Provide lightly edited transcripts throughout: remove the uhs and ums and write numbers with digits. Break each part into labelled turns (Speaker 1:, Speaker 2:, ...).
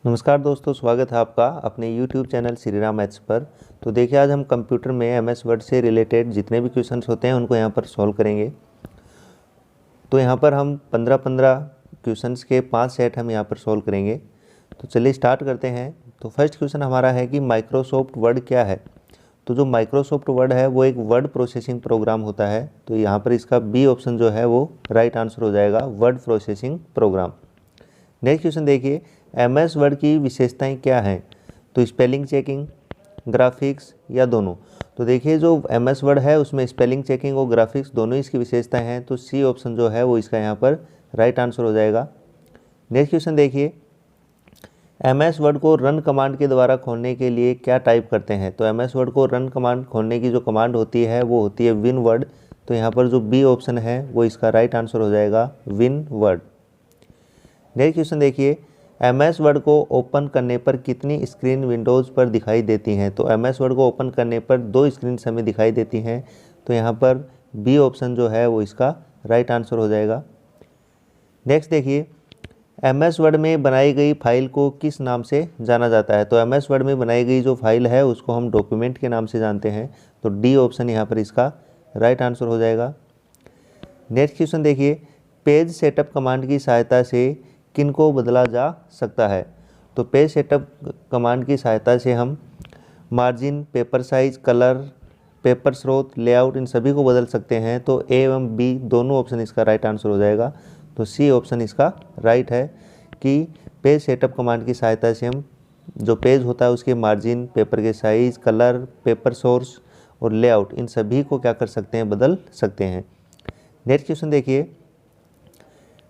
Speaker 1: नमस्कार दोस्तों, स्वागत है आपका अपने YouTube channel Shri Ram maths पर। तो देखिए, आज हम कंप्यूटर में MS वर्ड से रिलेटेड जितने भी क्वेश्चंस होते हैं उनको यहाँ पर सॉल्व करेंगे। तो यहाँ पर हम 15-15 क्वेश्चंस के 5 सेट हम यहाँ पर सॉल्व करेंगे। तो चलिए स्टार्ट करते हैं। तो फर्स्ट क्वेश्चन हमारा है कि माइक्रोसॉफ्ट वर्ड क्या है। तो जो माइक्रोसॉफ्ट वर्ड है वो एक वर्ड प्रोसेसिंग प्रोग्राम होता है। तो यहाँ पर इसका बी ऑप्शन जो है वो राइट आंसर हो जाएगा, word processing program. Next question देखिए, MS वर्ड की विशेषताएं क्या हैं। तो स्पेलिंग चेकिंग, ग्राफिक्स या दोनों। तो देखिए, जो MS वर्ड है उसमें स्पेलिंग चेकिंग और ग्राफिक्स दोनों इसकी विशेषताएं हैं। तो सी ऑप्शन जो है वो इसका यहाँ पर राइट आंसर हो जाएगा। नेक्स्ट क्वेश्चन देखिए, MS वर्ड को रन कमांड के द्वारा खोलने के लिए क्या टाइप करते हैं। तो MS वर्ड को रन कमांड खोलने की जो कमांड होती है वो होती है विन वर्ड। तो यहाँ पर जो बी ऑप्शन है वो इसका राइट आंसर हो जाएगा, विन वर्ड। नेक्स्ट क्वेश्चन देखिए, MS वर्ड को ओपन करने पर कितनी स्क्रीन विंडोज़ पर दिखाई देती हैं। तो MS वर्ड को ओपन करने पर 2 स्क्रीन हमें दिखाई देती हैं। तो यहाँ पर बी ऑप्शन जो है वो इसका राइट आंसर हो जाएगा। नेक्स्ट देखिए, MS वर्ड में बनाई गई फाइल को किस नाम से जाना जाता है। तो MS वर्ड में बनाई गई जो फाइल है उसको हम डॉक्यूमेंट के नाम से जानते हैं। तो डी ऑप्शन यहाँ पर इसका राइट आंसर हो जाएगा। नेक्स्ट क्वेश्चन देखिए, पेज सेटअप कमांड की सहायता से किनको बदला जा सकता है। तो पेज सेटअप कमांड की सहायता से हम margin, paper size, colour, paper स्रोत, लेआउट इन सभी को बदल सकते हैं। तो ए एवं बी दोनों ऑप्शन इसका राइट आंसर हो जाएगा। तो सी ऑप्शन इसका राइट है कि पेज सेटअप कमांड की सहायता से हम जो पेज होता है उसके मार्जिन, पेपर के साइज, कलर, पेपर सोर्स और लेआउट इन सभी को क्या कर सकते हैं, बदल सकते हैं। नेक्स्ट क्वेश्चन देखिए,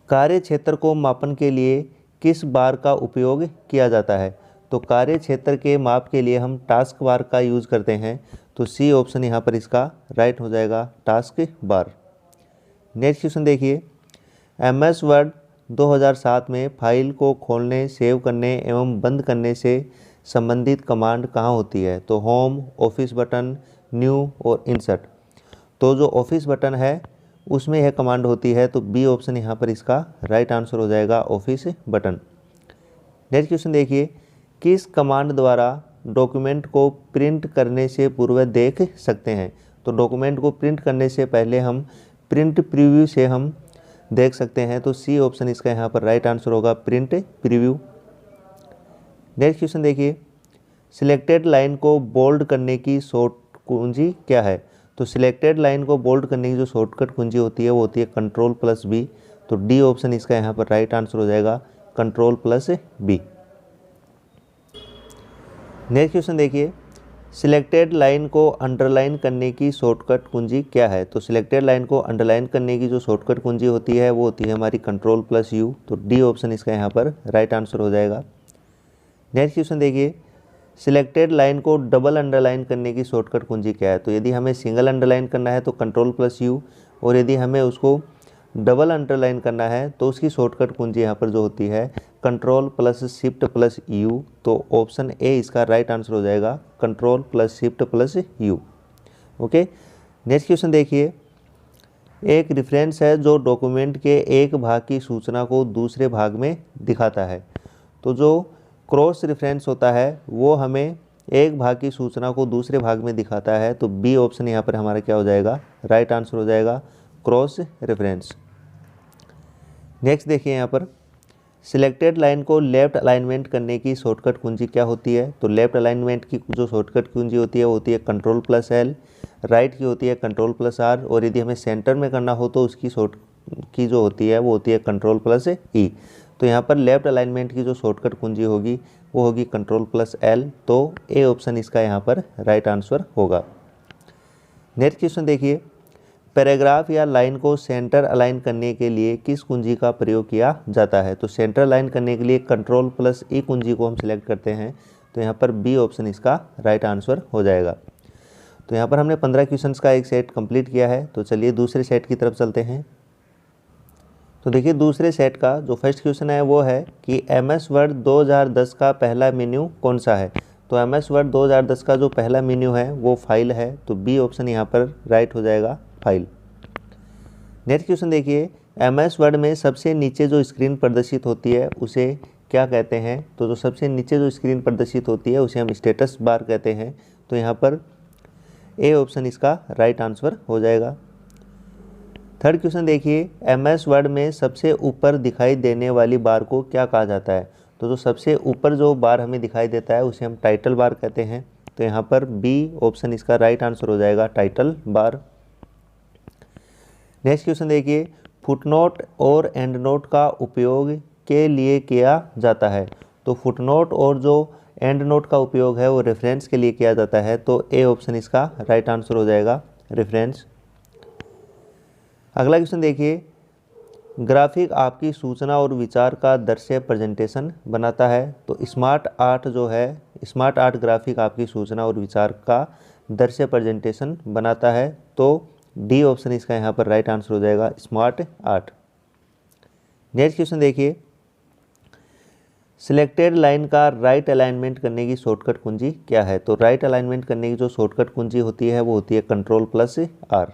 Speaker 1: कार्य क्षेत्र को मापन के लिए किस बार का उपयोग किया जाता है। तो कार्य क्षेत्र के माप के लिए हम टास्क बार का यूज़ करते हैं। तो सी ऑप्शन यहाँ पर इसका राइट हो जाएगा, टास्क बार। नेक्स्ट क्वेश्चन देखिए, MS वर्ड 2007 में फाइल को खोलने, सेव करने एवं बंद करने से संबंधित कमांड कहाँ होती है। तो होम, ऑफिस बटन, न्यू और इंसर्ट। तो जो ऑफिस बटन है उसमें यह कमांड होती है। तो बी ऑप्शन यहाँ पर इसका राइट आंसर हो जाएगा, ऑफिस बटन। नेक्स्ट क्वेश्चन देखिए, किस कमांड द्वारा डॉक्यूमेंट को प्रिंट करने से पूर्व देख सकते हैं। तो डॉक्यूमेंट को प्रिंट करने से पहले हम प्रिंट प्रीव्यू से हम देख सकते हैं। तो सी ऑप्शन इसका यहाँ पर राइट आंसर होगा, प्रिंट प्रीव्यू। नेक्स्ट क्वेश्चन देखिए, सिलेक्टेड लाइन को बोल्ड करने की शॉर्ट कुंजी क्या है। तो सिलेक्टेड लाइन को बोल्ड करने की जो शॉर्टकट कुंजी होती है वो होती है Ctrl+B। तो डी ऑप्शन इसका यहाँ पर राइट आंसर हो जाएगा, Ctrl+B। नेक्स्ट क्वेश्चन देखिए, सिलेक्टेड लाइन को अंडरलाइन करने की शॉर्टकट कुंजी क्या है। तो सिलेक्टेड लाइन को अंडरलाइन करने की जो शॉर्टकट कुंजी होती है वो होती है हमारी Ctrl+U। तो डी ऑप्शन इसका यहाँ पर राइट आंसर हो जाएगा। नेक्स्ट क्वेश्चन देखिए, सिलेक्टेड लाइन को डबल अंडरलाइन करने की शॉर्टकट कुंजी क्या है। तो यदि हमें सिंगल अंडरलाइन करना है तो Ctrl+U, और यदि हमें उसको डबल अंडरलाइन करना है तो उसकी शॉर्टकट कुंजी यहाँ पर जो होती है Ctrl+Shift+U। तो ऑप्शन ए इसका राइट आंसर हो जाएगा, Ctrl+Shift+U। ओके। नेक्स्ट क्वेश्चन देखिए, एक रेफरेंस है जो डॉक्यूमेंट के एक भाग की सूचना को दूसरे भाग में दिखाता है। तो जो क्रॉस रेफरेंस होता है वो हमें एक भाग की सूचना को दूसरे भाग में दिखाता है। तो बी ऑप्शन यहाँ पर हमारा क्या हो जाएगा, राइट आंसर हो जाएगा, क्रॉस रेफरेंस। नेक्स्ट देखिए, यहाँ पर सिलेक्टेड लाइन को लेफ्ट अलाइनमेंट करने की शॉर्टकट कुंजी क्या होती है। तो लेफ्ट अलाइनमेंट की जो शॉर्टकट कुंजी होती है वो होती है Ctrl+L, राइट की होती है Ctrl+R, और यदि हमें सेंटर में करना हो तो उसकी की जो होती है वो होती है Ctrl+E। तो यहाँ पर लेफ्ट अलाइनमेंट की जो शॉर्टकट कुंजी होगी वो होगी Ctrl+L। तो ए ऑप्शन इसका यहाँ पर राइट आंसर होगा। नेक्स्ट क्वेश्चन देखिए, पैराग्राफ या लाइन को सेंटर अलाइन करने के लिए किस कुंजी का प्रयोग किया जाता है। तो सेंटर अलाइन करने के लिए Ctrl+E कुंजी को हम सिलेक्ट करते हैं। तो यहाँ पर बी ऑप्शन इसका राइट आंसर हो जाएगा। तो यहाँ पर हमने 15 क्वेश्चंस का एक सेट कंप्लीट किया है। तो चलिए दूसरे सेट की तरफ चलते हैं। तो देखिए, दूसरे सेट का जो फर्स्ट क्वेश्चन है वो है कि MS वर्ड 2010 का पहला मेन्यू कौन सा है। तो MS वर्ड 2010 का जो पहला मेन्यू है वो फाइल है। तो बी ऑप्शन यहाँ पर राइट हो जाएगा, फाइल। नेक्स्ट क्वेश्चन देखिए, MS वर्ड में सबसे नीचे जो स्क्रीन प्रदर्शित होती है उसे क्या कहते हैं, तो जो सबसे नीचे जो स्क्रीन प्रदर्शित होती है उसे हम स्टेटस बार कहते हैं। तो यहाँ पर ए ऑप्शन इसका राइट आंसर हो जाएगा। थर्ड क्वेश्चन देखिए, MS वर्ड में सबसे ऊपर दिखाई देने वाली बार को क्या कहा जाता है। तो जो सबसे ऊपर जो बार हमें दिखाई देता है उसे हम टाइटल बार कहते हैं। तो यहाँ पर बी ऑप्शन इसका राइट आंसर हो जाएगा, टाइटल बार। नेक्स्ट क्वेश्चन देखिए, फुटनोट और एंडनोट का उपयोग के लिए किया जाता है। तो फुटनोट और जो एंड नोट का उपयोग है वो रेफरेंस के लिए किया जाता है। तो ए ऑप्शन इसका राइट आंसर हो जाएगा, रेफरेंस। अगला क्वेश्चन देखिए, ग्राफिक आपकी सूचना और विचार का दृश्य प्रेजेंटेशन बनाता है। तो स्मार्ट आर्ट जो है, स्मार्ट आर्ट ग्राफिक आपकी सूचना और विचार का दृश्य प्रेजेंटेशन बनाता है। तो डी ऑप्शन इसका यहाँ पर राइट आंसर हो जाएगा, स्मार्ट आर्ट। नेक्स्ट क्वेश्चन देखिए, सिलेक्टेड लाइन का राइट अलाइनमेंट करने की शॉर्टकट कुंजी क्या है। तो राइट अलाइनमेंट करने की जो शॉर्टकट कुंजी होती है वो होती है Ctrl+R।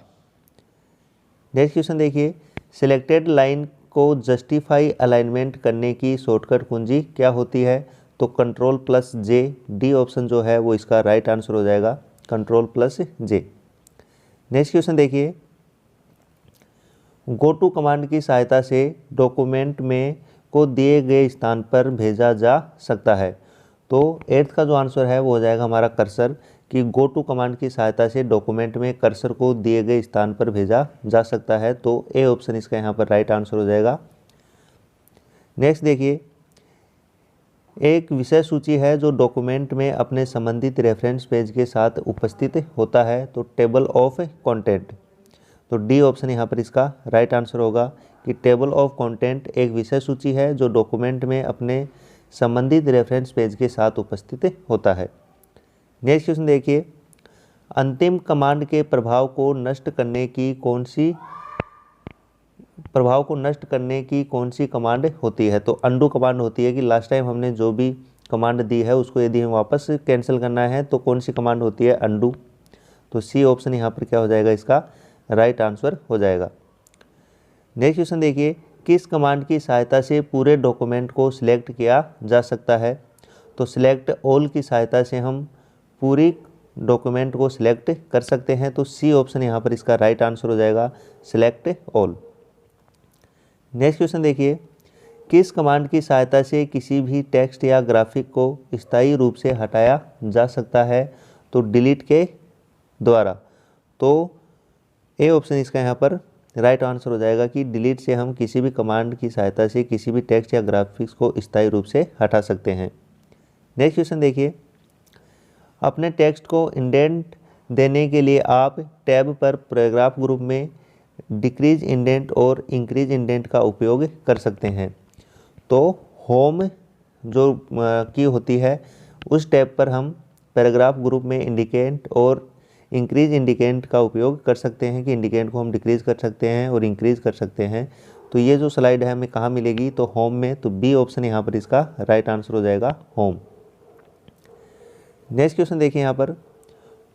Speaker 1: नेक्स्ट क्वेश्चन देखिए, सिलेक्टेड लाइन को जस्टिफाई अलाइनमेंट करने की शॉर्टकट कुंजी क्या होती है। तो Ctrl+J। डी ऑप्शन जो है वो इसका राइट आंसर हो जाएगा, Ctrl+J। नेक्स्ट क्वेश्चन देखिए, गो टू कमांड की सहायता से डॉक्यूमेंट में को दिए गए स्थान पर भेजा जा सकता है। तो 8th का जो आंसर है वो हो जाएगा हमारा कर्सर, कि गो टू कमांड की सहायता से डॉक्यूमेंट में कर्सर को दिए गए स्थान पर भेजा जा सकता है। तो ए ऑप्शन इसका यहाँ पर राइट आंसर हो जाएगा। नेक्स्ट देखिए, एक विषय सूची है जो डॉक्यूमेंट में अपने संबंधित रेफरेंस पेज के साथ उपस्थित होता है। तो टेबल ऑफ कंटेंट। तो डी ऑप्शन यहाँ पर इसका राइट आंसर होगा कि टेबल ऑफ कंटेंट एक विषय सूची है जो डॉक्यूमेंट में अपने संबंधित रेफरेंस पेज के साथ उपस्थित होता है। नेक्स्ट क्वेश्चन देखिए, अंतिम कमांड के प्रभाव को नष्ट करने की कौन सी कमांड होती है। तो अंडू कमांड होती है, कि लास्ट टाइम हमने जो भी कमांड दी है उसको यदि हमें वापस कैंसिल करना है तो कौन सी कमांड होती है, अंडू। तो सी ऑप्शन यहाँ पर क्या हो जाएगा, इसका राइट आंसर हो जाएगा। नेक्स्ट क्वेश्चन देखिए, किस कमांड की सहायता से पूरे डॉक्यूमेंट को सिलेक्ट किया जा सकता है। तो सिलेक्ट ऑल की सहायता से हम पूरी डॉक्यूमेंट को सिलेक्ट कर सकते हैं। तो सी ऑप्शन यहाँ पर इसका राइट आंसर हो जाएगा, सिलेक्ट ऑल। नेक्स्ट क्वेश्चन देखिए, किस कमांड की सहायता से किसी भी टेक्स्ट या ग्राफिक को स्थायी रूप से हटाया जा सकता है। तो डिलीट के द्वारा। तो ए ऑप्शन इसका यहाँ पर राइट आंसर हो जाएगा, कि डिलीट से हम किसी भी कमांड की सहायता से किसी भी टेक्स्ट या ग्राफिक्स को स्थायी रूप से हटा सकते हैं। नेक्स्ट क्वेश्चन देखिए, अपने टेक्स्ट को इंडेंट देने के लिए आप टैब पर पैराग्राफ ग्रुप में डिक्रीज इंडेंट और इंक्रीज इंडेंट का उपयोग कर सकते हैं। तो होम जो की होती है उस टैब पर हम पैराग्राफ ग्रुप में इंडिकेट और इंक्रीज इंडिकेट का उपयोग कर सकते हैं, कि इंडिकेट को हम डिक्रीज कर सकते हैं और इंक्रीज कर सकते हैं। तो ये जो स्लाइड है हमें कहाँ मिलेगी, तो होम में। तो बी ऑप्शन यहाँ पर इसका राइट आंसर हो जाएगा, होम। नेक्स्ट क्वेश्चन देखिए, यहाँ पर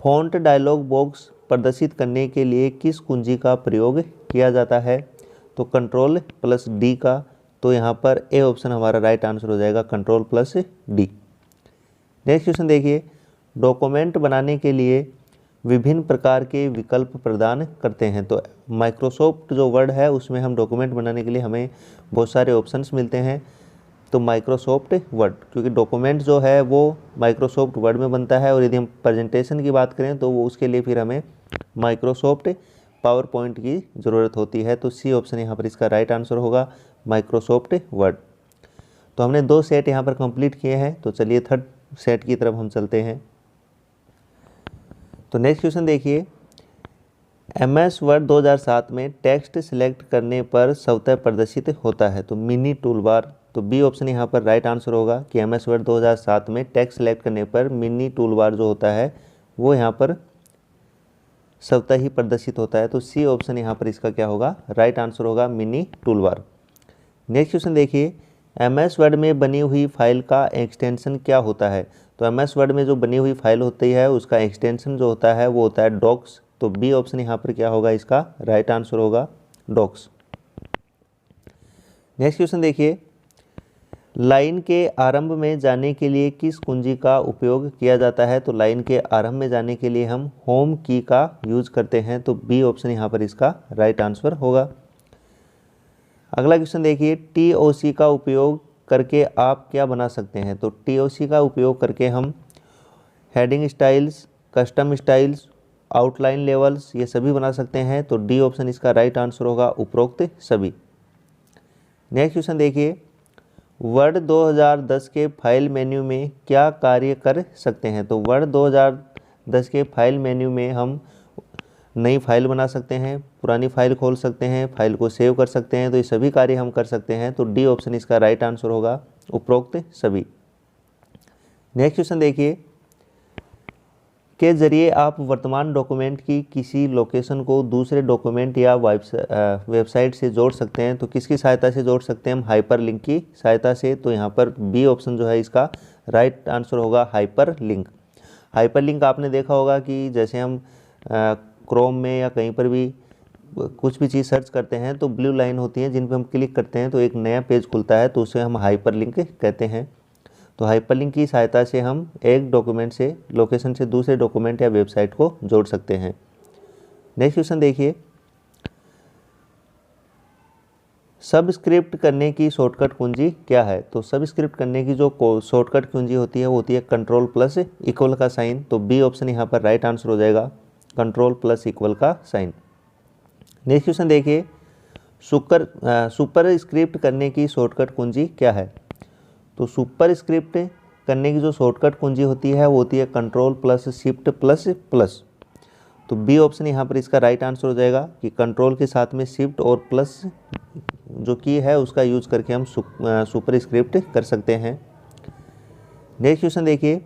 Speaker 1: फॉन्ट डायलॉग बॉक्स प्रदर्शित करने के लिए किस कुंजी का प्रयोग किया जाता है। तो Ctrl+D का। तो यहाँ पर ए ऑप्शन हमारा राइट आंसर हो जाएगा, Ctrl+D। नेक्स्ट क्वेश्चन देखिए, डॉक्यूमेंट बनाने के लिए विभिन्न प्रकार के विकल्प प्रदान करते हैं। तो माइक्रोसॉफ्ट जो वर्ड है उसमें हम डॉक्यूमेंट बनाने के लिए हमें बहुत सारे ऑप्शंस मिलते हैं। तो माइक्रोसॉफ्ट वर्ड, क्योंकि डॉक्यूमेंट जो है वो माइक्रोसॉफ्ट वर्ड में बनता है, और यदि हम प्रेजेंटेशन की बात करें तो वो उसके लिए फिर हमें माइक्रोसॉफ्ट पावर पॉइंट की ज़रूरत होती है। तो सी ऑप्शन यहाँ पर इसका राइट आंसर होगा, माइक्रोसॉफ्ट वर्ड। तो हमने 2 सेट यहाँ पर कंप्लीट किए हैं। तो चलिए थर्ड सेट की तरफ हम चलते हैं। तो नेक्स्ट क्वेश्चन देखिए, MS वर्ड 2007 में टेक्स्ट सिलेक्ट करने पर स्वतः प्रदर्शित होता है। तो मिनी टूल बार। तो बी ऑप्शन यहाँ पर राइट आंसर होगा, कि MS वर्ड 2007 में टेक्स्ट सिलेक्ट करने पर मिनी टूल बार जो होता है वो यहाँ पर स्वतः ही प्रदर्शित होता है। तो सी ऑप्शन यहाँ पर इसका क्या होगा, राइट आंसर होगा, mini tool bar. Next question देखिए, MS वर्ड में बनी हुई फाइल का एक्सटेंशन क्या होता है। तो MS वर्ड में जो बनी हुई फाइल होती है उसका एक्सटेंशन जो होता है वो होता है डॉक्स। तो बी ऑप्शन यहाँ पर क्या होगा, इसका राइट आंसर होगा, डॉक्स। नेक्स्ट क्वेश्चन देखिए, लाइन के आरंभ में जाने के लिए किस कुंजी का उपयोग किया जाता है? तो लाइन के आरंभ में जाने के लिए हम होम की का यूज करते हैं, तो बी ऑप्शन यहाँ पर इसका राइट आंसर होगा। अगला क्वेश्चन देखिए, TOC का उपयोग करके आप क्या बना सकते हैं? तो TOC का उपयोग करके हम heading styles, custom styles, outline levels ये सभी बना सकते हैं, तो डी ऑप्शन इसका राइट आंसर होगा, उपरोक्त सभी। नेक्स्ट क्वेश्चन देखिए, वर्ड 2010 के फाइल मेन्यू में क्या कार्य कर सकते हैं? तो वर्ड 2010 के फाइल मेन्यू में हम नई फाइल बना सकते हैं, पुरानी फाइल खोल सकते हैं, फाइल को सेव कर सकते हैं, तो ये सभी कार्य हम कर सकते हैं, तो डी ऑप्शन इसका राइट आंसर होगा, उपरोक्त सभी। नेक्स्ट क्वेश्चन देखिए, के जरिए आप वर्तमान डॉक्यूमेंट की किसी लोकेशन को दूसरे डॉक्यूमेंट या वेबसाइट से जोड़ सकते हैं, तो किसकी सहायता से जोड़ सकते हैं? हम हाइपर लिंक की सहायता से, तो यहाँ पर बी ऑप्शन जो है इसका राइट आंसर होगा, हाइपर लिंक। हाइपर लिंक आपने देखा होगा कि जैसे हम क्रोम में या कहीं पर भी कुछ भी चीज़ सर्च करते हैं तो ब्लू लाइन होती है जिन पर हम क्लिक करते हैं तो एक नया पेज खुलता है, तो उसे हम हाइपर लिंक कहते हैं। तो हाइपरलिंक की सहायता से हम एक डॉक्यूमेंट से लोकेशन से दूसरे डॉक्यूमेंट या वेबसाइट को जोड़ सकते हैं। नेक्स्ट क्वेश्चन देखिए, सबस्क्रिप्ट करने की शॉर्टकट कुंजी क्या है? तो सबस्क्रिप्ट करने की जो शॉर्टकट कुंजी होती है वो होती है कंट्रोल प्लस इक्वल का साइन, तो बी ऑप्शन यहाँ पर राइट आंसर हो जाएगा, कंट्रोल प्लस इक्वल का साइन। नेक्स्ट क्वेश्चन देखिए, सुपर स्क्रिप्ट करने की शॉर्टकट कुंजी क्या है? तो सुपर स्क्रिप्ट करने की जो शॉर्टकट कुंजी होती है वो होती है control plus shift plus plus, तो बी ऑप्शन यहाँ पर इसका राइट आंसर हो जाएगा कि कंट्रोल के साथ में शिफ्ट और प्लस जो की है उसका यूज करके हम सुपर स्क्रिप्ट कर सकते हैं। नेक्स्ट क्वेश्चन देखिए,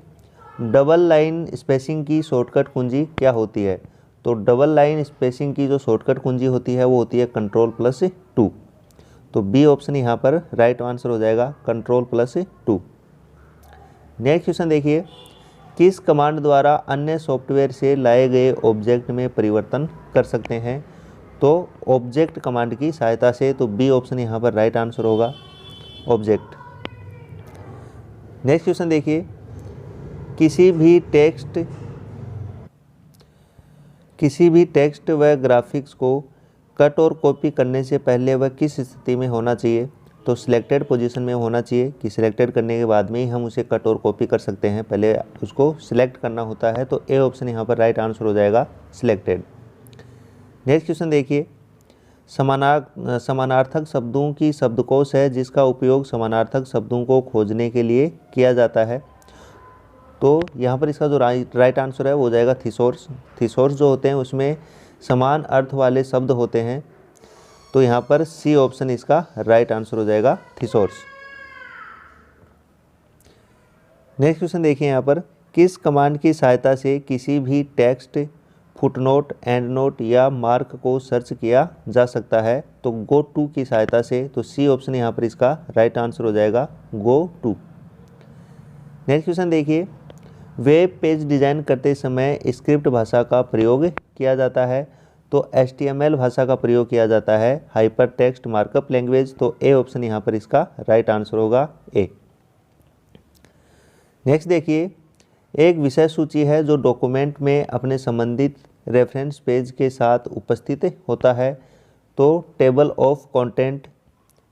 Speaker 1: डबल लाइन स्पेसिंग की शॉर्टकट कुंजी क्या होती है? तो डबल लाइन स्पेसिंग की जो शॉर्टकट कुंजी होती है वो होती है कंट्रोल प्लस 2, तो बी ऑप्शन यहाँ पर राइट आंसर हो जाएगा, कंट्रोल प्लस 2। नेक्स्ट क्वेश्चन देखिए, किस कमांड द्वारा अन्य सॉफ्टवेयर से लाए गए ऑब्जेक्ट में परिवर्तन कर सकते हैं? तो ऑब्जेक्ट कमांड की सहायता से, तो बी ऑप्शन यहाँ पर राइट आंसर होगा, ऑब्जेक्ट। नेक्स्ट क्वेश्चन देखिए, किसी भी टेक्स्ट व ग्राफिक्स को कट और कॉपी करने से पहले वह किस स्थिति में होना चाहिए? तो सिलेक्टेड पोजीशन में होना चाहिए कि सिलेक्टेड करने के बाद में ही हम उसे कट और कॉपी कर सकते हैं, पहले उसको सिलेक्ट करना होता है, तो ए ऑप्शन यहाँ पर राइट आंसर हो जाएगा, सिलेक्टेड। नेक्स्ट क्वेश्चन देखिए, समानार्थक शब्दों की शब्दकोश है जिसका उपयोग समानार्थक शब्दों को खोजने के लिए किया जाता है, तो यहाँ पर इसका जो राइट आंसर है वो हो जाएगा थिसॉरस। थिसॉरस जो होते हैं उसमें समान अर्थ वाले शब्द होते हैं, तो यहाँ पर सी ऑप्शन इसका राइट आंसर हो जाएगा, थिसॉरस। नेक्स्ट क्वेश्चन देखिए, यहाँ पर किस कमांड की सहायता से किसी भी टेक्स्ट, फुटनोट, एंड नोट या मार्क को सर्च किया जा सकता है? तो गो टू की सहायता से, तो सी ऑप्शन यहाँ पर इसका राइट आंसर हो जाएगा, गो टू। नेक्स्ट क्वेश्चन देखिए, वेब पेज डिज़ाइन करते समय स्क्रिप्ट भाषा का प्रयोग किया जाता है, तो HTML भाषा का प्रयोग किया जाता है, हाइपर टेक्स्ट मार्कअप लैंग्वेज, तो ए ऑप्शन यहाँ पर इसका राइट आंसर होगा, ए। नेक्स्ट देखिए, एक विषय सूची है जो डॉक्यूमेंट में अपने संबंधित रेफरेंस पेज के साथ उपस्थित होता है, तो टेबल ऑफ कंटेंट,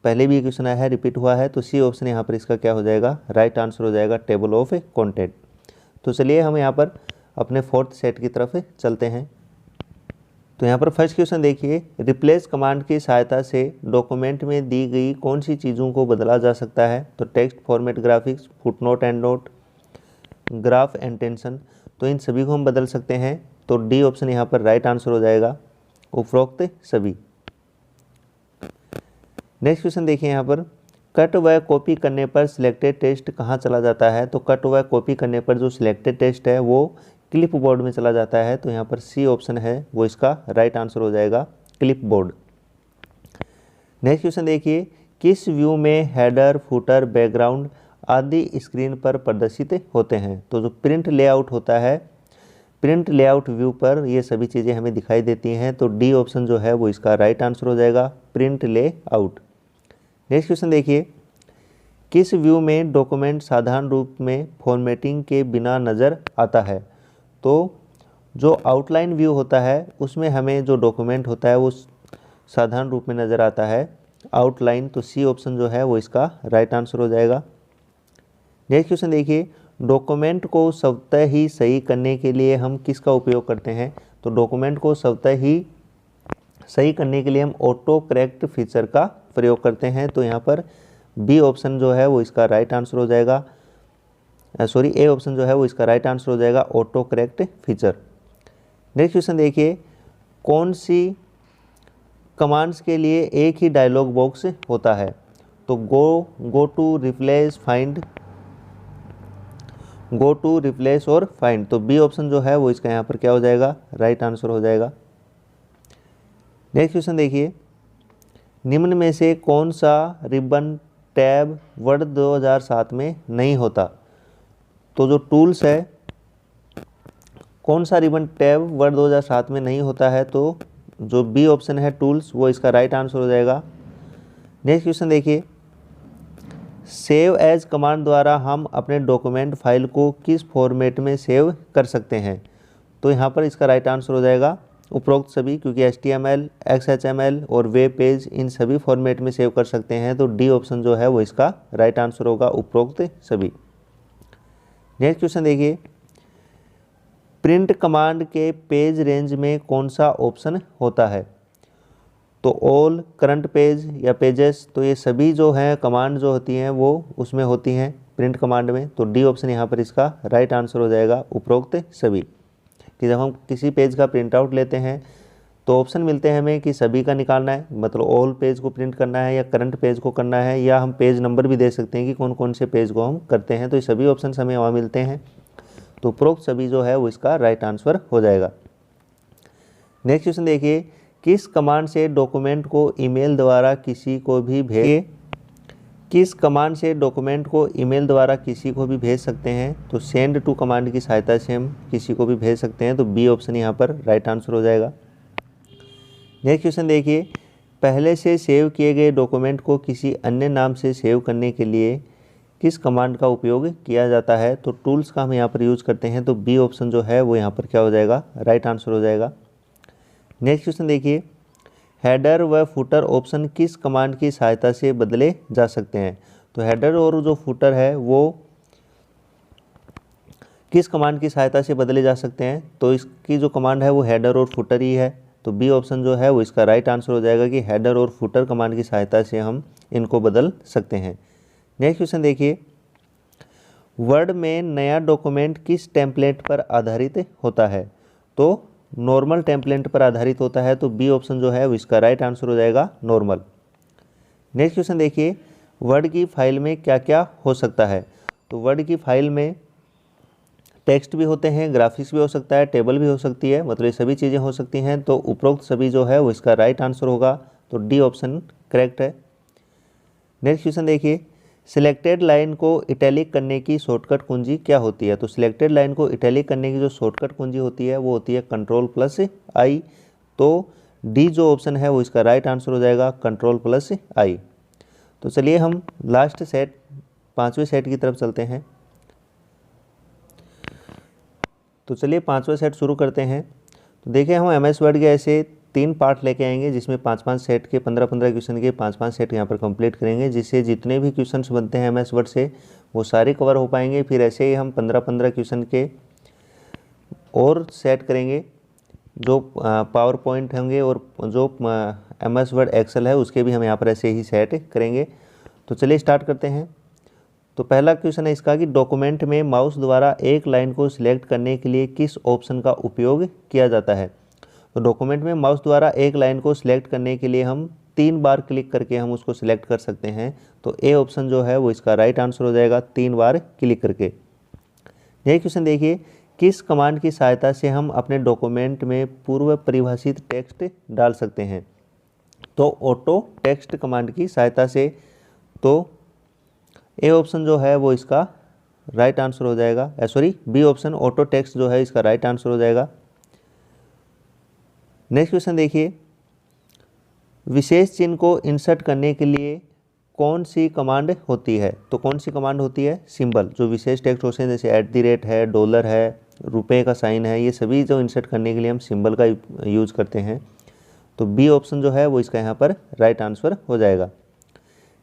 Speaker 1: पहले भी क्वेश्चन आया है, रिपीट हुआ है, तो सी ऑप्शन यहाँ पर इसका क्या हो जाएगा, राइट आंसर हो जाएगा, टेबल ऑफ कंटेंट। तो चलिए हम यहाँ पर अपने फोर्थ सेट की तरफ चलते हैं। तो यहाँ पर फर्स्ट क्वेश्चन देखिए, रिप्लेस कमांड की सहायता से डॉक्यूमेंट में दी गई कौन सी चीज़ों को बदला जा सकता है? तो text format, graphics, footnote and note, graph and tension, तो इन सभी को हम बदल सकते हैं, तो डी ऑप्शन यहाँ पर राइट आंसर हो जाएगा, उपरोक्त सभी। नेक्स्ट क्वेश्चन देखिए, यहाँ पर कट व कॉपी करने पर सिलेक्टेड टेक्स्ट कहाँ चला जाता है? तो कट व कॉपी करने पर जो सिलेक्टेड टेक्स्ट है वो क्लिप बोर्ड में चला जाता है, तो यहाँ पर सी ऑप्शन है वो इसका राइट आंसर हो जाएगा, क्लिप बोर्ड। नेक्स्ट क्वेश्चन देखिए, किस व्यू में हेडर, फुटर, बैकग्राउंड आदि स्क्रीन पर प्रदर्शित होते हैं? तो जो प्रिंट लेआउट होता है, प्रिंट लेआउट व्यू पर ये सभी चीज़ें हमें दिखाई देती हैं, तो डी ऑप्शन जो है वो इसका राइट आंसर हो जाएगा, प्रिंट लेआउट। नेक्स्ट क्वेश्चन देखिए, किस व्यू में डॉक्यूमेंट साधारण रूप में फॉर्मेटिंग के बिना नज़र आता है? तो जो आउटलाइन व्यू होता है उसमें हमें जो डॉक्यूमेंट होता है वो साधारण रूप में नज़र आता है आउटलाइन, तो सी ऑप्शन जो है वो इसका राइट आंसर हो जाएगा। नेक्स्ट क्वेश्चन देखिए, डॉक्यूमेंट को स्वतः ही सही करने के लिए हम किसका उपयोग करते हैं? तो डॉक्यूमेंट को स्वतः ही सही करने के लिए हम ऑटो करेक्ट फीचर का प्रयोग करते हैं, तो यहाँ पर बी ऑप्शन जो है वो इसका राइट आंसर हो जाएगा, सॉरी ए ऑप्शन जो है वो इसका राइट आंसर हो जाएगा, auto correct feature. Next question देखिए, कौन सी कमांड्स के लिए एक ही डायलॉग बॉक्स होता है? तो go to, replace, find, go to, replace और फाइंड, तो बी ऑप्शन जो है वो इसका यहाँ पर क्या हो जाएगा, राइट आंसर हो जाएगा। नेक्स्ट क्वेश्चन देखिए, निम्न में से कौन सा रिबन टैब वर्ड 2007 में नहीं होता? तो जो टूल्स है, कौन सा रिबन टैब वर्ड 2007 में नहीं होता है? तो जो बी ऑप्शन है टूल्स, वो इसका राइट आंसर हो जाएगा। नेक्स्ट क्वेश्चन देखिए, सेव एज कमांड द्वारा हम अपने डॉक्यूमेंट फाइल को किस फॉर्मेट में सेव कर सकते हैं? तो यहाँ पर इसका राइट आंसर हो जाएगा उपरोक्त सभी, क्योंकि HTML, XHML और वेब पेज इन सभी फॉर्मेट में सेव कर सकते हैं, तो डी ऑप्शन जो है वो इसका राइट आंसर होगा, उपरोक्त सभी। नेक्स्ट क्वेश्चन देखिए, प्रिंट कमांड के पेज रेंज में कौन सा ऑप्शन होता है? तो ऑल, करंट पेज या पेजेस, तो ये सभी जो हैं कमांड जो होती हैं वो उसमें होती हैं प्रिंट कमांड में, तो डी ऑप्शन यहाँ पर इसका राइट आंसर हो जाएगा, उपरोक्त सभी। कि जब हम किसी पेज का प्रिंट आउट लेते हैं तो ऑप्शन मिलते हैं हमें कि सभी का निकालना है, मतलब ऑल पेज को प्रिंट करना है या करंट पेज को करना है, या हम पेज नंबर भी दे सकते हैं कि कौन कौन से पेज को हम करते हैं, तो ये सभी ऑप्शन हमें वहाँ मिलते हैं, तो उपरोक्त सभी जो है वो इसका राइट आंसर हो जाएगा। नेक्स्ट क्वेश्चन देखिए, किस कमांड से डॉक्यूमेंट को ईमेल द्वारा किसी को भी किस कमांड से डॉक्यूमेंट को ईमेल द्वारा किसी को भी भेज सकते हैं? तो सेंड टू कमांड की सहायता से हम किसी को भी भेज सकते हैं, तो बी ऑप्शन यहाँ पर राइट आंसर हो जाएगा। नेक्स्ट क्वेश्चन देखिए, पहले से सेव किए गए डॉक्यूमेंट को किसी अन्य नाम से सेव करने के लिए किस कमांड का उपयोग किया जाता है? तो टूल्स का हम यहाँ पर यूज़ करते हैं, तो बी ऑप्शन जो है वो यहाँ पर क्या हो जाएगा, राइट आंसर हो जाएगा। नेक्स्ट क्वेश्चन देखिए, हेडर व फुटर ऑप्शन किस कमांड की सहायता से बदले जा सकते हैं? तो हेडर और जो फुटर है वो किस कमांड की सहायता से बदले जा सकते हैं? तो इसकी जो कमांड है वो हेडर और फुटर ही है, तो बी ऑप्शन जो है वो इसका राइट आंसर हो जाएगा कि हेडर और फुटर कमांड की सहायता से हम इनको बदल सकते हैं। नेक्स्ट क्वेश्चन देखिए, वर्ड में नया डॉक्यूमेंट किस टेम्पलेट पर आधारित होता है? तो नॉर्मल टेम्पलेट पर आधारित होता है, तो बी ऑप्शन जो है वो इसका राइट आंसर हो जाएगा, नॉर्मल। नेक्स्ट क्वेश्चन देखिए, वर्ड की फाइल में क्या क्या हो सकता है? तो वर्ड की फाइल में टेक्स्ट भी होते हैं, ग्राफिक्स भी हो सकता है, टेबल भी हो सकती है, मतलब ये सभी चीज़ें हो सकती हैं, तो उपरोक्त सभी जो है वो इसका राइट आंसर होगा, तो डी ऑप्शन करेक्ट है। नेक्स्ट क्वेश्चन देखिए, सिलेक्टेड लाइन को इटैलिक करने की शॉर्टकट कुंजी क्या होती है? तो सिलेक्टेड लाइन को इटैलिक करने की जो शॉर्टकट कुंजी होती है वो होती है Ctrl+I, तो डी जो ऑप्शन है वो इसका राइट आंसर हो जाएगा, Ctrl+I। तो चलिए हम लास्ट सेट, पांचवें सेट की तरफ चलते हैं। तो चलिए पांचवें सेट शुरू करते हैं। तो देखिए, हम MS वर्ड के ऐसे 3 पार्ट लेके आएंगे, जिसमें 5-5 सेट के 15-15 क्वेश्चन के 5-5 सेट यहाँ पर कंप्लीट करेंगे, जिससे जितने भी क्वेश्चन्स बनते हैं MS वर्ड से वो सारे कवर हो पाएंगे। फिर ऐसे ही हम 15-15 क्वेश्चन के और सेट करेंगे, जो पावर पॉइंट होंगे, और जो MS वर्ड एक्सेल है उसके भी हम यहाँ पर ऐसे ही सेट करेंगे। तो चलिए स्टार्ट करते हैं। तो पहला क्वेश्चन है इसका कि डॉक्यूमेंट में माउस द्वारा एक लाइन को सिलेक्ट करने के लिए किस ऑप्शन का उपयोग किया जाता है? तो डॉक्यूमेंट में माउस द्वारा एक लाइन को सिलेक्ट करने के लिए हम 3 बार क्लिक करके हम उसको सिलेक्ट कर सकते हैं, तो ए ऑप्शन जो है वो इसका राइट आंसर हो जाएगा, 3 बार क्लिक करके। यही क्वेश्चन देखिए, किस कमांड की सहायता से हम अपने डॉक्यूमेंट में पूर्व परिभाषित टेक्स्ट डाल सकते हैं? तो ऑटो टेक्स्ट कमांड की सहायता से, तो ए ऑप्शन जो है वो इसका राइट आंसर हो जाएगा, sorry B option auto text जो है इसका राइट आंसर हो जाएगा। नेक्स्ट क्वेश्चन देखिए, विशेष चिन्ह को इंसर्ट करने के लिए कौन सी कमांड होती है? तो कौन सी कमांड होती है? सिंबल, जो विशेष टेक्स्ट होते हैं जैसे @ है, डॉलर है, रुपए का साइन है, ये सभी जो इंसर्ट करने के लिए हम सिंबल का यूज करते हैं। तो बी ऑप्शन जो है वो इसका यहाँ पर राइट आंसर हो जाएगा।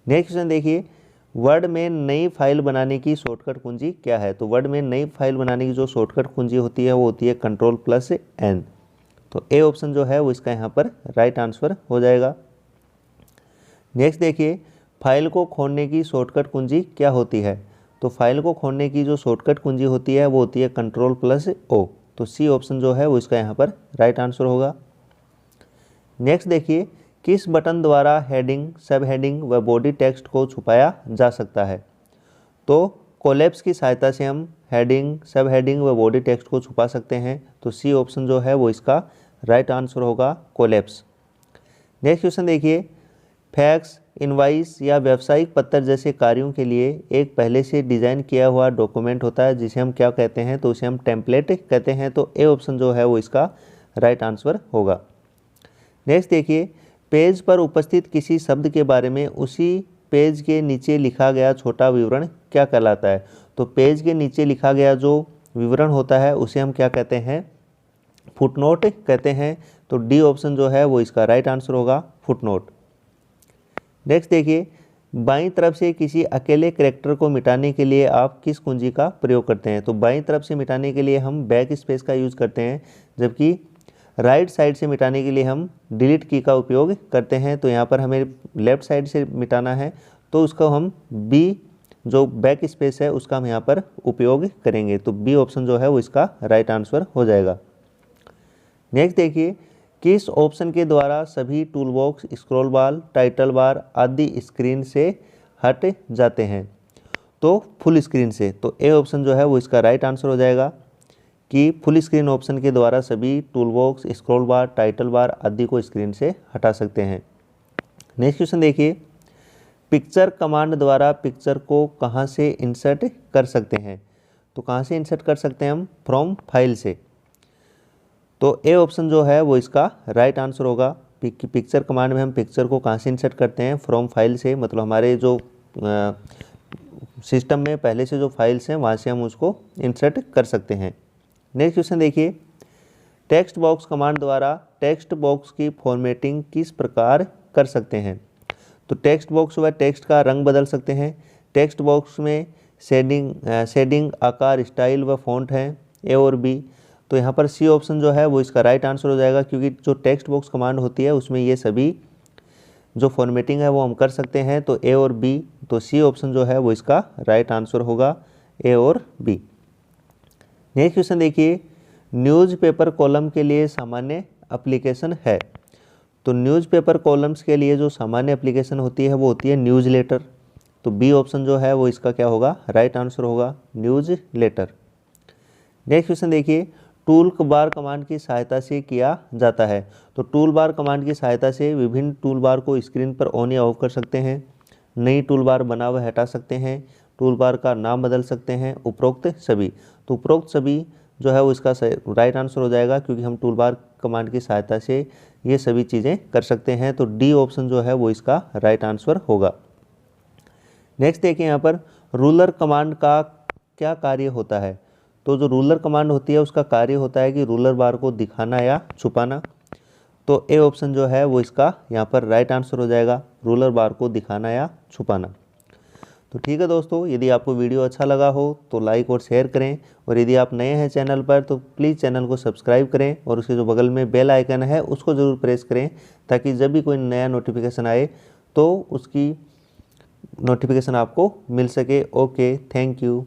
Speaker 1: नेक्स्ट क्वेश्चन देखिए, वर्ड में नई फाइल बनाने की शॉर्टकट कुंजी क्या है? तो वर्ड में नई फाइल बनाने की जो शॉर्टकट कुंजी होती है वो होती है Ctrl+N। तो ए ऑप्शन जो है वो इसका यहाँ पर राइट आंसर हो जाएगा। नेक्स्ट देखिए, फाइल को खोलने की शॉर्टकट कुंजी क्या होती है? तो फाइल को खोलने की जो शॉर्टकट कुंजी होती है वो होती है Ctrl+O। तो सी ऑप्शन जो है वो इसका यहाँ पर राइट आंसर होगा। नेक्स्ट देखिए, किस बटन द्वारा हेडिंग, सब हेडिंग व बॉडी टेक्स्ट को छुपाया जा सकता है? तो कोलैप्स की सहायता से हम हेडिंग, सब हेडिंग व बॉडी टेक्स्ट को छुपा सकते हैं। तो सी ऑप्शन जो है वो इसका राइट आंसर होगा, कोलैप्स। नेक्स्ट क्वेश्चन देखिए, फैक्स, इनवाइस या व्यावसायिक पत्र जैसे कार्यों के लिए एक पहले से डिज़ाइन किया हुआ डॉक्यूमेंट होता है जिसे हम क्या कहते हैं? तो उसे हम टेम्पलेट कहते हैं। तो ए ऑप्शन जो है वो इसका राइट आंसर होगा। नेक्स्ट देखिए, पेज पर उपस्थित किसी शब्द के बारे में उसी पेज के नीचे लिखा गया छोटा विवरण क्या कहलाता है? तो पेज के नीचे लिखा गया जो विवरण होता है उसे हम क्या कहते हैं? फुटनोट कहते हैं। तो डी ऑप्शन जो है वो इसका राइट आंसर होगा, फुटनोट। नेक्स्ट देखिए, बाईं तरफ से किसी अकेले कैरेक्टर को मिटाने के लिए आप किस कुंजी का प्रयोग करते हैं? तो बाईं तरफ से मिटाने के लिए हम बैक स्पेस का यूज़ करते हैं, जबकि राइट साइड से मिटाने के लिए हम डिलीट की का उपयोग करते हैं। तो यहाँ पर हमें लेफ्ट साइड से मिटाना है तो उसको हम बी, जो बैक स्पेस है उसका हम यहाँ पर उपयोग करेंगे। तो बी ऑप्शन जो है वो इसका राइट आंसर हो जाएगा। नेक्स्ट देखिए, किस ऑप्शन के द्वारा सभी टूल बॉक्स, स्क्रॉल बार, टाइटल बार आदि स्क्रीन से हट जाते हैं? तो फुल स्क्रीन से। तो ए ऑप्शन जो है वो इसका राइट आंसर हो जाएगा कि फुल स्क्रीन ऑप्शन के द्वारा सभी टूल बॉक्स, स्क्रॉल बार, टाइटल बार आदि को स्क्रीन से हटा सकते हैं। नेक्स्ट क्वेश्चन देखिए, पिक्चर कमांड द्वारा पिक्चर को कहाँ से इंसर्ट कर सकते हैं? तो कहाँ से इंसर्ट कर सकते हैं हम? फ्रॉम फाइल से। तो ए ऑप्शन जो है वो इसका राइट आंसर होगा। पिक्चर कमांड में हम पिक्चर को कहाँ से इंसर्ट करते हैं? फ्रॉम फाइल से, मतलब हमारे जो सिस्टम में पहले से जो फाइल्स हैं वहाँ से हम उसको इंसर्ट कर सकते हैं। नेक्स्ट क्वेश्चन देखिए, टेक्स्ट बॉक्स कमांड द्वारा टेक्स्ट बॉक्स की फॉर्मेटिंग किस प्रकार कर सकते हैं? तो टेक्स्ट बॉक्स व टेक्स्ट का रंग बदल सकते हैं। टेक्स्ट बॉक्स में शेडिंग, आकार, स्टाइल व फॉन्ट हैं, ए और बी। तो यहाँ पर सी ऑप्शन जो है वो इसका राइट आंसर हो जाएगा, क्योंकि जो टेक्स्ट बॉक्स कमांड होती है उसमें ये सभी जो फॉर्मेटिंग है वो हम कर सकते हैं। तो ए और बी। तो सी ऑप्शन जो है वो इसका राइट आंसर होगा, ए और बी। नेक्स्ट क्वेश्चन देखिए, न्यूज़पेपर कॉलम के लिए सामान्य एप्लीकेशन है? तो न्यूज़पेपर कॉलम्स के लिए जो सामान्य एप्लीकेशन होती है वो होती है न्यूज़ लेटर। तो बी ऑप्शन जो है वो इसका क्या होगा? राइट आंसर होगा, न्यूज़ लेटर। नेक्स्ट क्वेश्चन देखिए, टूल बार कमांड की सहायता से किया जाता है? तो टूल बार कमांड की सहायता से विभिन्न टूल बार को स्क्रीन पर ऑन या ऑफ कर सकते हैं, नई टूल बार बना व हटा सकते हैं, टूल बार का नाम बदल सकते हैं, उपरोक्त सभी। तो उपरोक्त सभी जो है वो इसका राइट आंसर हो जाएगा, क्योंकि हम टूल बार कमांड की सहायता से ये सभी चीज़ें कर सकते हैं। तो डी ऑप्शन जो है वो इसका राइट आंसर होगा। नेक्स्ट देखिए, यहाँ पर रूलर कमांड का क्या कार्य होता है? तो जो रूलर कमांड होती है उसका कार्य होता है कि रूलर बार को दिखाना या छुपाना। तो ए ऑप्शन जो है वो इसका यहाँ पर राइट आंसर हो जाएगा, रूलर बार को दिखाना या छुपाना। तो ठीक है दोस्तों, यदि आपको वीडियो अच्छा लगा हो तो लाइक और शेयर करें, और यदि आप नए हैं चैनल पर तो प्लीज़ चैनल को सब्सक्राइब करें, और उसके जो बगल में बेल आइकन है उसको ज़रूर प्रेस करें, ताकि जब भी कोई नया नोटिफिकेशन आए तो उसकी नोटिफिकेशन आपको मिल सके। Okay, thank you.